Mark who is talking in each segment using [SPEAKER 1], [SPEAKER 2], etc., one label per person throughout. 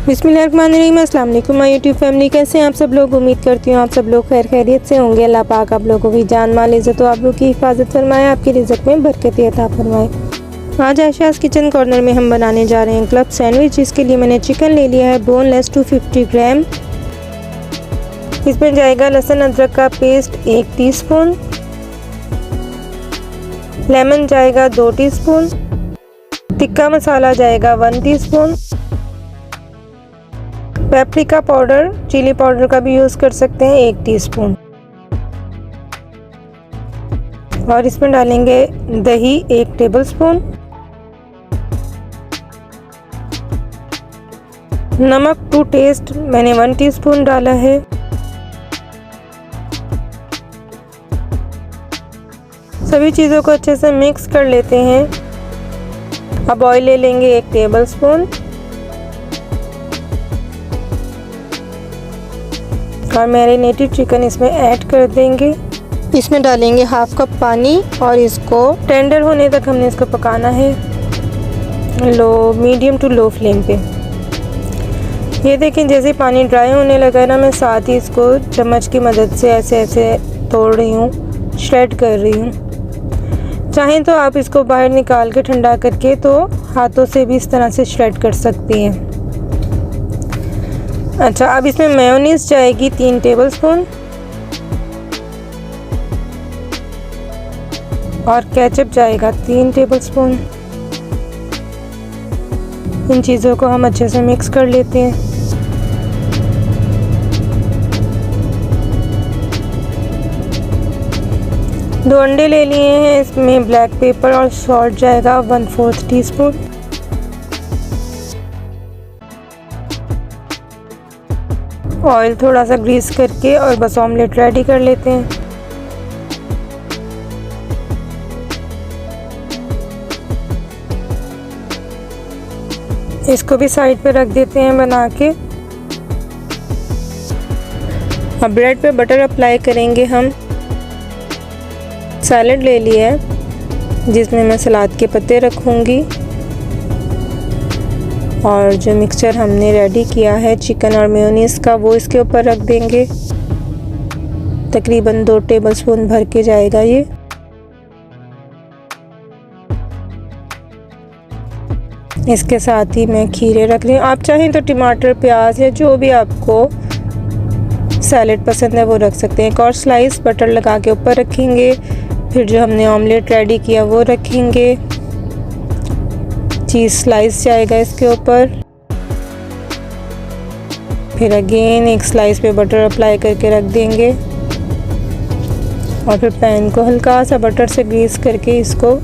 [SPEAKER 1] बिस्मिल्लाहिर्रहमानिर्रहीम। अस्सलाम वालेकुम माय यूट्यूब फैमिली, कैसे हैं आप सब लोग। उम्मीद करती हूँ आप सब लोग खैर खैरियत से होंगे। अल्लाह पाक आप लोगों की जान माल इज़्ज़त आप लोग की हिफाजत फरमाए, आपकी रिज़्क़ में बरकत अता फरमाए। आज आयशाज़ किचन कॉर्नर में हम बनाने जा रहे हैं क्लब सैंडविच। जिसके लिए मैंने चिकन ले लिया है बोनलेस 250 ग्राम। इसमें जाएगा लहसुन अदरक का पेस्ट 1 टीस्पून, लेमन जाएगा 2 टीस्पून, टिक्का मसाला जाएगा 1 teaspoon, paprika powder chili powder का भी यूज़ कर सकते हैं 1 टीस्पून, और इसमें डालेंगे दही 1 टेबलस्पून, नमक टू टेस्ट मैंने 1 टीस्पून डाला है, सभी चीज़ों को अच्छे से मिक्स कर लेते हैं। अब ऑयल ले लेंगे 1 टेबलस्पून और मैरिनेटेड चिकन इसमें ऐड कर देंगे। इसमें डालेंगे हाफ कप पानी और इसको टेंडर होने तक हमने इसको पकाना है मीडियम टू लो फ्लेम पे। ये देखें जैसे पानी ड्राई होने लगा है ना, मैं साथ ही इसको चम्मच की मदद से ऐसे ऐसे तोड़ रही हूँ, श्रेड कर रही हूँ। चाहें तो आप इसको बाहर निकाल के ठंडा करके तो हाथों से भी इस तरह से श्रेड कर सकती हैं। अच्छा, अब इसमें मेयोनीज जाएगी 3 टेबलस्पून और केचप जाएगा 3 टेबलस्पून। इन चीज़ों को हम अच्छे से मिक्स कर लेते हैं। दो अंडे ले लिए हैं, इसमें ब्लैक पेपर और सॉल्ट जाएगा 1/4 टीस्पून। ऑयल थोड़ा सा ग्रीस करके और बस ऑमलेट रेडी कर लेते हैं। इसको भी साइड पे रख देते हैं बना के। अब ब्रेड पे बटर अप्लाई करेंगे हम। सैलेड ले लिया है जिसमें मैं सलाद के पत्ते रखूँगी और जो मिक्सचर हमने रेडी किया है चिकन और मेयोनीज का वो इसके ऊपर रख देंगे। तकरीबन 2 टेबलस्पून भर के जाएगा ये। इसके साथ ही मैं खीरे रख रही हूँ। आप चाहें तो टमाटर प्याज या जो भी आपको सैलेड पसंद है वो रख सकते हैं। एक और स्लाइस बटर लगा के ऊपर रखेंगे। फिर जो हमने ऑमलेट रेडी किया वो रखेंगे। चीज़ स्लाइस जाएगा इसके ऊपर। फिर अगेन एक स्लाइस पे बटर अप्लाई करके रख देंगे और फिर पैन को हल्का सा बटर से ग्रीस करके इसको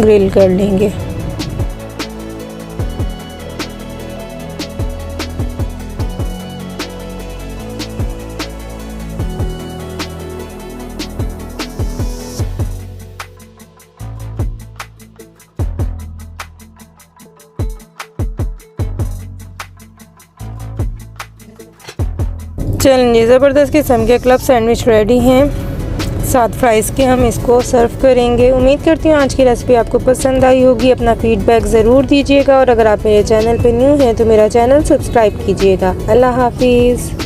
[SPEAKER 1] ग्रिल कर लेंगे। चलिए, ज़बरदस्त किस्म के क्लब सैंडविच रेडी हैं। साथ फ्राइज़ के हम इसको सर्व करेंगे। उम्मीद करती हूँ आज की रेसिपी आपको पसंद आई होगी। अपना फीडबैक ज़रूर दीजिएगा और अगर आप मेरे चैनल पे न्यू हैं तो मेरा चैनल सब्सक्राइब कीजिएगा। अल्लाह हाफिज़।